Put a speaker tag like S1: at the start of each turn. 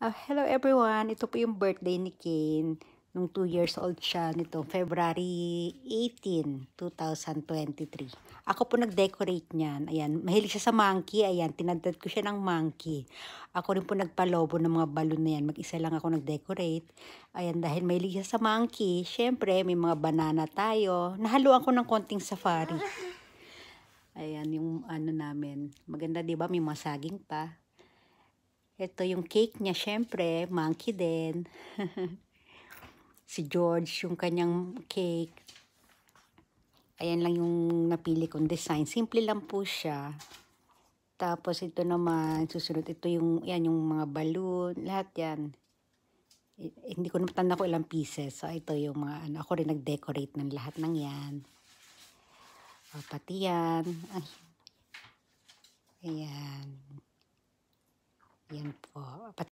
S1: Hello everyone, ito po yung birthday ni Kane. Nung 2 years old siya nito, February 18, 2023. Ako po nag-decorate niyan. Ayan, mahilig siya sa monkey. Ayan, tinadtad ko siya ng monkey. Ako rin po nagpalobo ng mga balloon na yan. Mag-isa lang ako nag-decorate. Ayan, dahil mahilig siya sa monkey, syempre may mga banana tayo. Nahaluan ko ng konting safari. Ayan, yung ano namin. Maganda 'di ba? May mga saging pa. Ito yung cake niya, syempre, monkey din. Si George, yung kanyang cake. Ayan lang yung napili kong design. Simple lang po siya. Tapos ito naman, susunod, ito yung, yan, yung mga balloon, lahat yan. Hindi ko natanda ko ilang pieces. So, ito yung mga, ano, ako rin nag-decorate ng lahat ng yan. O, pati yan. Ay, ayan. Yan po.